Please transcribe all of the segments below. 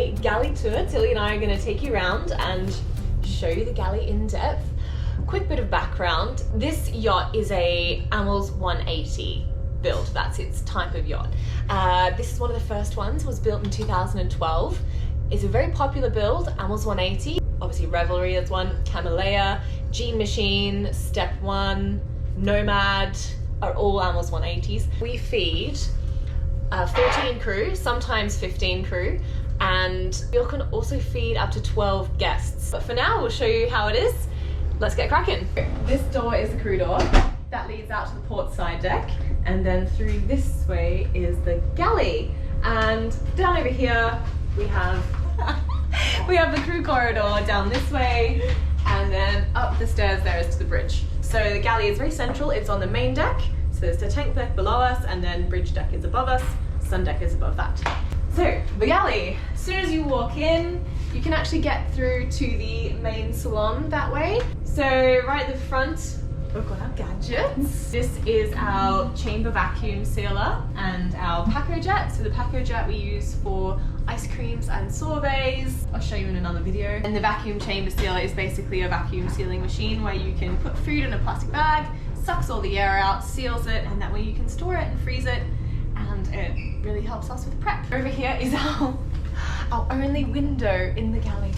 a galley tour. Tilly and I are going to take you around and show you the galley in depth. Quick bit of background. This yacht is a Amels 180 build. That's its type of yacht. This is one of the first ones. It was built in 2012. It's a very popular build, Amels 180. Obviously Revelry is one, Camellia, Gene Machine, Step 1, Nomad are all Amels 180s. We feed 14 crew, sometimes 15 crew, and you can also feed up to 12 guests. But for now, we'll show you how it is. Let's get cracking. This door is the crew door. That leads out to the port side deck, and then through this way is the galley. And down over here, we have the crew corridor down this way, and then up the stairs there is to the bridge. So the galley is very central. It's on the main deck. So there's the tank deck below us, and then bridge deck is above us. Sun deck is above that. So the galley, as soon as you walk in, you can actually get through to the main salon that way. So right at the front, we've got our gadgets. This is our chamber vacuum sealer and our Paco jet. So the Paco jet we use for ice creams and sorbets. I'll show you in another video. And the vacuum chamber sealer is basically a vacuum sealing machine where you can put food in a plastic bag, sucks all the air out, seals it, and that way you can store it and freeze it, and it really helps us with prep. Over here is our only window in the galley.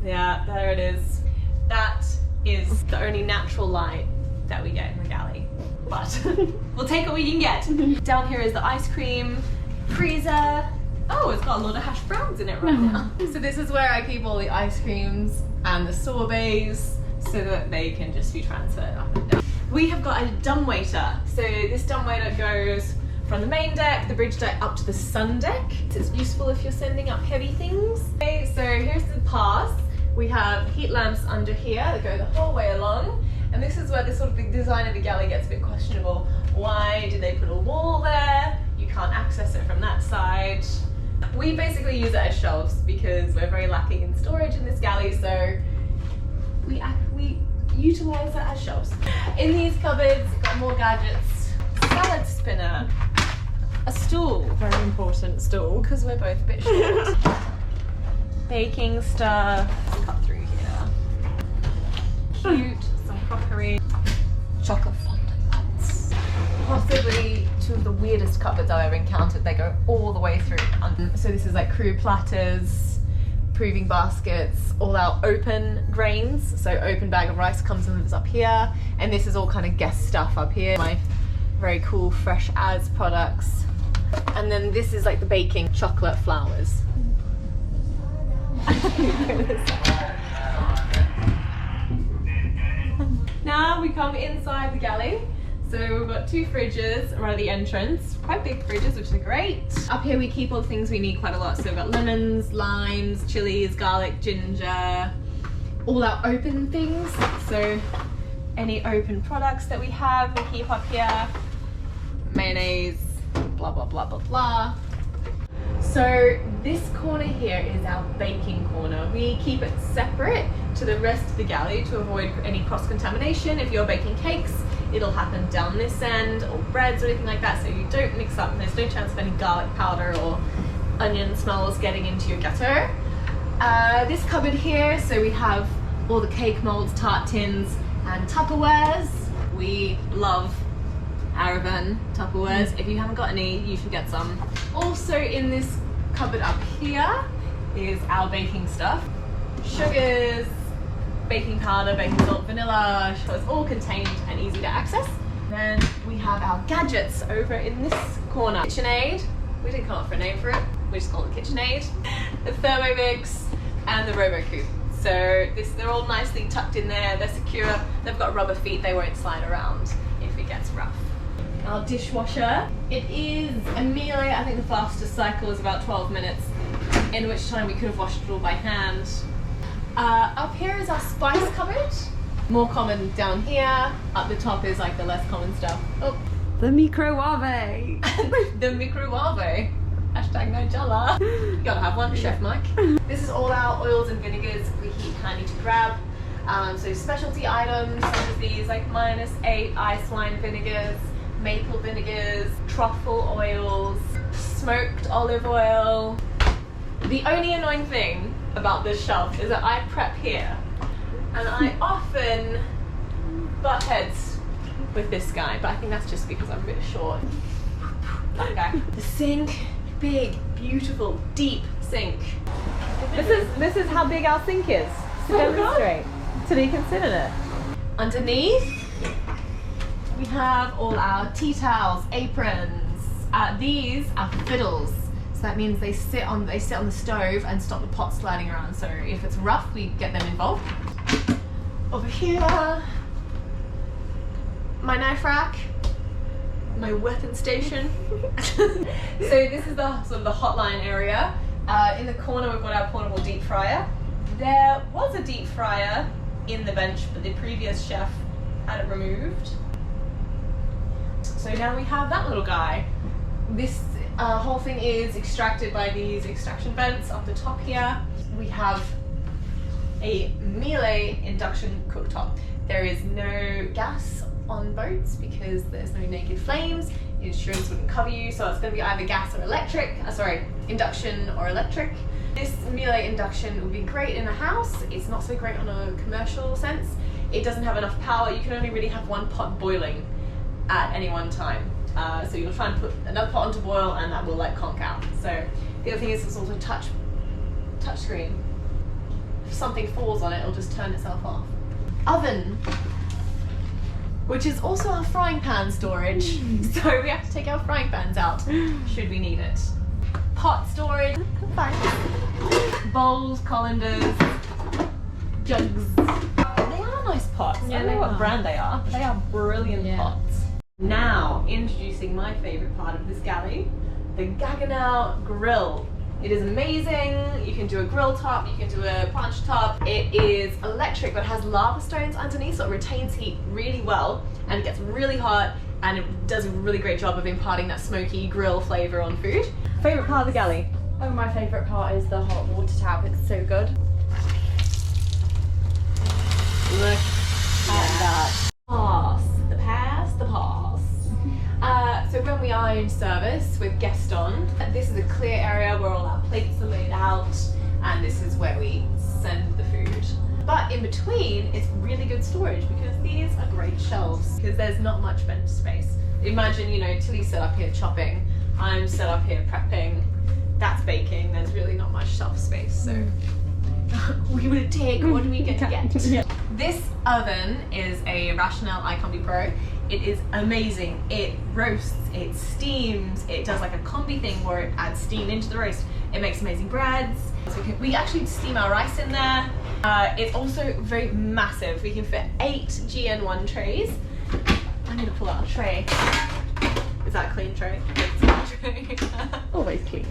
Yeah, there it is. That is the only natural light that we get in the galley, but we'll take what we can get. Down here is the ice cream freezer. Oh, it's got a lot of hash browns in it right now. So this is where I keep all the ice creams and the sorbets so that they can just be transferred up and down. We have got a dumbwaiter. So this dumbwaiter goes from the main deck, the bridge deck, up to the sun deck. It's useful if you're sending up heavy things. Okay, so here's the pass. We have heat lamps under here that go the whole way along. And this is where the sort of the design of the galley gets a bit questionable. Why did they put a wall there? You can't access it from that side. We basically use it as shelves because we're very lacking in storage in this galley, so we utilize it as shelves. In these cupboards, we've got more gadgets. Salad spinner, a stool, very important stool because we're both a bit short. Baking stuff, cut through here. Cute, some crockery, chocolate fondant pots. Possibly two of the weirdest cupboards I've ever encountered. They go all the way through. So this is like crew platters, proving baskets, all our open grains. So open bag of rice comes and lives up here. And this is all kind of guest stuff up here. My very cool fresh as products. And then this is like the baking chocolate flowers. Now we come inside the galley. So we've got two fridges right at the entrance, quite big fridges, which are great. Up here we keep all the things we need quite a lot. So we've got lemons, limes, chilies, garlic, ginger, all our open things. So any open products that we have, we keep up here. Mayonnaise, blah, blah, blah, blah, blah. So this corner here is our baking corner. We keep it separate to the rest of the galley to avoid any cross-contamination. If you're baking cakes, it'll happen down this end, or breads or anything like that, so you don't mix up. There's no chance of any garlic powder or onion smells getting into your gâteau. This cupboard here, so we have all the cake molds, tart tins, and Tupperwares. We love Aravan Tupperwares. If you haven't got any, you should get some. Also in this cupboard up here is our baking stuff. Sugars, baking powder, baking salt, vanilla, so it's all contained and easy to access. Then we have our gadgets over in this corner. KitchenAid, we didn't come up for a name for it, we just call it KitchenAid. The Thermomix and the RoboCoupe. So they're all nicely tucked in there, they're secure, they've got rubber feet, they won't slide around if it gets rough. Our dishwasher, it is a Miele. I think the fastest cycle is about 12 minutes, in which time we could have washed it all by hand. Up here is our spice cupboard. More common down here. Up the top is like the less common stuff. Oh, the microwave. The microwave. Hashtag no jala. You gotta have one, Chef Mike. This is all our oils and vinegars we keep handy to grab. So specialty items such as these, like -8 ice wine vinegars, maple vinegars, truffle oils, smoked olive oil, The only annoying thing about this shelf is that I prep here, and I often butt heads with this guy, but I think that's just because I'm a bit short. That guy. The sink, big, beautiful, deep sink. This is how big our sink is. To demonstrate, to be considered it. Underneath, we have all our tea towels, aprons. These are fiddles. So that means they sit on the stove and stop the pot sliding around. So if it's rough, we get them involved. Over here, my knife rack, my weapon station. So this is the sort of the hotline area. In the corner, we've got our portable deep fryer. There was a deep fryer in the bench, but the previous chef had it removed. So now we have that little guy. This whole thing is extracted by these extraction vents up the top here. We have a Miele induction cooktop. There is no gas on boats because there's no naked flames. Insurance wouldn't cover you, so it's going to be either gas or electric. Induction or electric. This Miele induction would be great in a house. It's not so great on a commercial sense. It doesn't have enough power. You can only really have one pot boiling at any one time. So you'll try and put another pot on to boil, and that will like conk out. So the other thing is it's also touch screen. If something falls on it, it'll just turn itself off. Oven, which is also our frying pan storage. So we have to take our frying pans out should we need it. Pot storage, bowls, colanders, jugs. They are nice pots. I don't know what brand they are, but they are brilliant pots. Now, introducing my favourite part of this galley, the Gaggenau grill. It is amazing. You can do a grill top, you can do a planche top. It is electric but has lava stones underneath, so it retains heat really well and it gets really hot, and it does a really great job of imparting that smoky grill flavour on food. Favourite part of the galley? Oh, my favourite part is the hot water tap. It's so good. Look at that. Pass. The pass, the pass. So when we are in service with guests on, this is a clear area where all our plates are laid out, and this is where we send the food. But in between, it's really good storage because these are great shelves because there's not much bench space. Imagine, you know, Tilly's set up here chopping, I'm set up here prepping, that's baking, there's really not much shelf space, so we will take what we can get. Yeah. This oven is a Rationale iCombi Pro. It is amazing. It roasts, it steams, it does like a combi thing where it adds steam into the roast. It makes amazing breads. So we actually steam our rice in there. It's also very massive. We can fit 8 GN1 trays. I need to pull out a tray. Is that a clean tray? It's a clean tray. Always clean.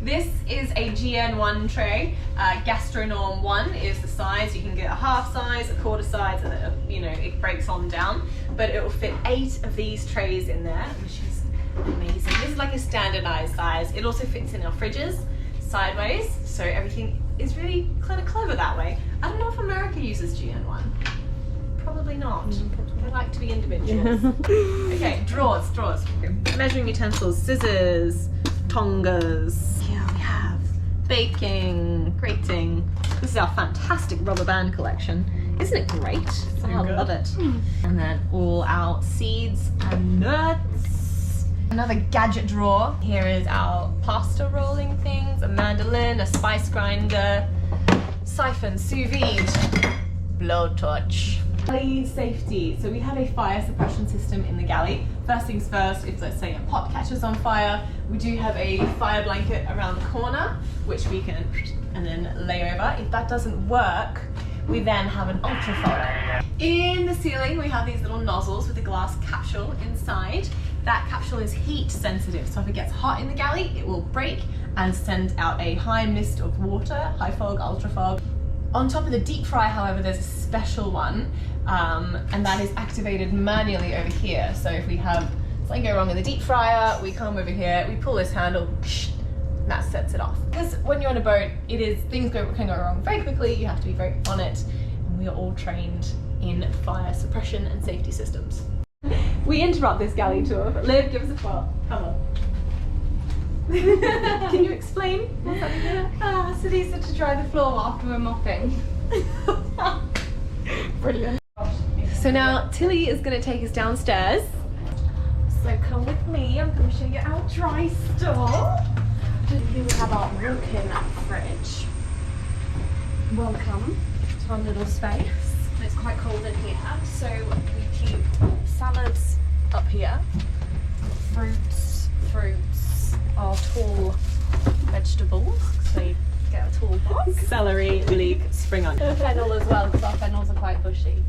This is a GN1 tray. Gastronorm 1 is the size. You can get a half size, a quarter size, and you know, it breaks on down. But it will fit 8 of these trays in there, which is amazing. This is like a standardized size. It also fits in our fridges sideways, so everything is really kind of clever that way. I don't know if America uses GN1. Probably not. They like to be individuals. Okay, drawers. Measuring utensils, scissors, tongas. Here we have baking, grating. This is our fantastic rubber band collection. Isn't it great? I love it. And then all our seeds and nuts. Another gadget drawer. Here is our pasta rolling things, a mandolin, a spice grinder, siphon, sous vide, blowtorch. Galley safety. So we have a fire suppression system in the galley. First things first, if let's say a pot catches on fire, we do have a fire blanket around the corner, which we can and then lay over. If that doesn't work, we then have an ultrafog. In the ceiling, we have these little nozzles with a glass capsule inside. That capsule is heat sensitive, so if it gets hot in the galley, it will break and send out a high mist of water, high fog, ultrafog. On top of the deep fry, however, there's a special one, and that is activated manually over here. So if we have something go wrong with the deep fryer, we come over here, we pull this handle, and that sets it off. Because when you're on a boat, things can go wrong very quickly. You have to be very on it, and we are all trained in fire suppression and safety systems. We interrupt this galley tour, but Liv, give us a spot. Come on. Can you explain what's happening here? So these are to dry the floor after we're mopping. Brilliant. So now Tilly is going to take us downstairs. So come with me, I'm going to show you our dry store. Here we have our walk-in fridge. Welcome to our little space. It's quite cold in here, so we keep salads up here, fruits, our tall vegetables, so you get a tall box. Celery, leek, spring onion. Fennel as well, because our fennels are quite bushy.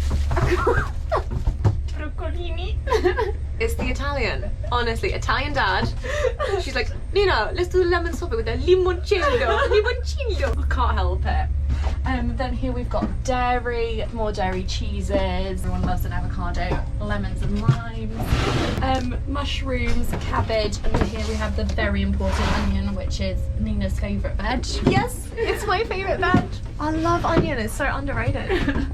It's the Italian. Honestly, Italian dad. She's like, Nina, let's do the lemon sorbet with a limoncello. Limoncello. I can't help it. Then here we've got dairy, more dairy cheeses. Everyone loves an avocado, lemons and limes, mushrooms, cabbage, and then here we have the very important onion, which is Nina's favourite veg. Yes, it's my favourite veg. I love onion. It's so underrated. Here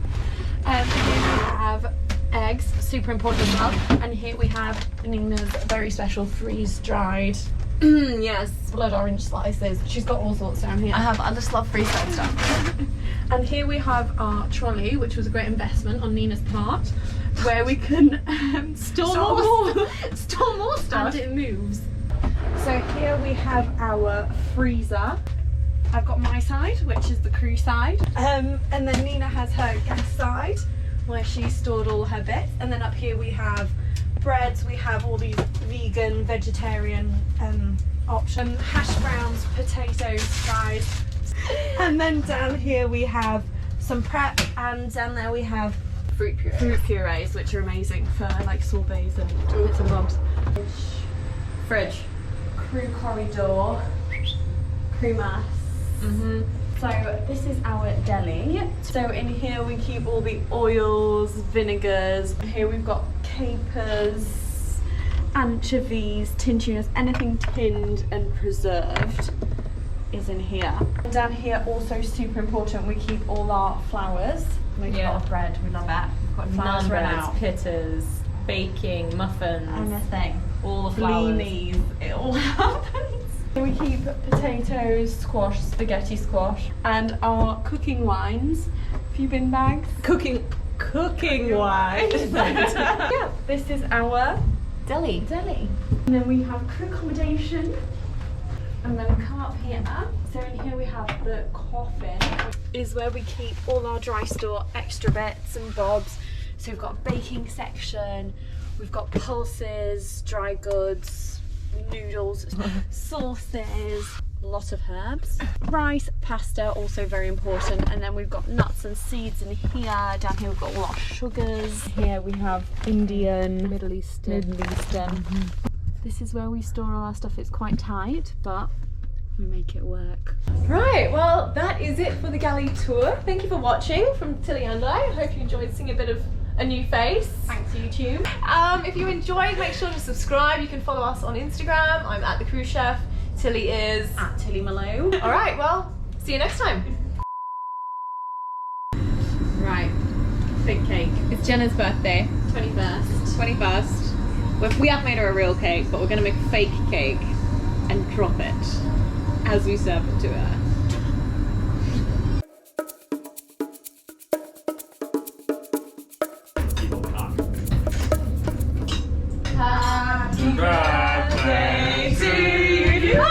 we have eggs, super important as well. And here we have Nina's very special freeze-dried Yes. blood orange slices. She's got all sorts down here. I just love freeze-dried stuff. And here we have our trolley, which was a great investment on Nina's part, where we can store more stuff. And it moves. So here we have our freezer. I've got my side, which is the crew side, and then Nina has her guest side, where she stored all her bits. And then up here we have breads. We have all these vegan, vegetarian options, hash browns, potatoes, fries. And then down here we have some prep, and down there we have Fruit purees, which are amazing for like sorbets and bits and bobs. Fridge. Crew corridor, crew mass. So this is our deli. So in here we keep all the oils, vinegars. Here we've got capers, anchovies, tin tunas, anything tinned and preserved is in here. And down here also super important, we keep all our flours. Make a lot of bread, we love that. We've got flours run out. pittas, baking, muffins, Anything. all the flowers. Blinis, it all happens. We keep potatoes, squash, spaghetti squash, and our cooking wines. A few bin bags. Cooking wine. Yeah, this is our Deli. deli. And then we have crew accommodation. And then we come up here. So in here we have the coffin, is where we keep all our dry store extra bits and bobs. So we've got a baking section, we've got pulses, dry goods, noodles, sauces, a lot of herbs, rice, pasta, also very important. And then we've got nuts and seeds in here. Down here we've got all our sugars. Here we have Indian, Middle Eastern. This is where we store all our stuff. It's quite tight, but we make it work. Right, well that is it for the galley tour. Thank you for watching from Tilly and I. Hope you enjoyed seeing a bit of a new face. Thanks YouTube. If you enjoyed, make sure to subscribe. You can follow us on Instagram. I'm at the Crew Chef. Tilly is At Tilly Malone. all right. Well, see you next time. Right, big cake. It's Jenna's birthday, 21st. We have made her a real cake, but we're gonna make a fake cake and drop it as we serve it to her. Happy birthday to you.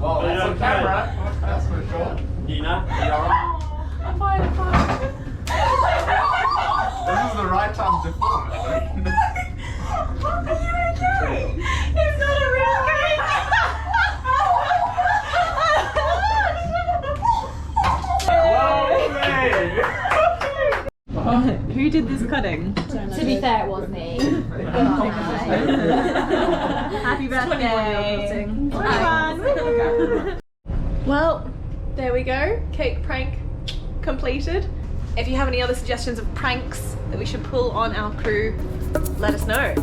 Well, that's on camera. That's for sure. Nina, you alright? I'm fine, I'm fine. This is the right time to film it. What are you doing? It's not a real cake! Well played! Who did this cutting? To be fair, it was me. Happy birthday! 21. Well, there we go. Cake prank completed. If you have any other suggestions of pranks that we should pull on our crew, let us know.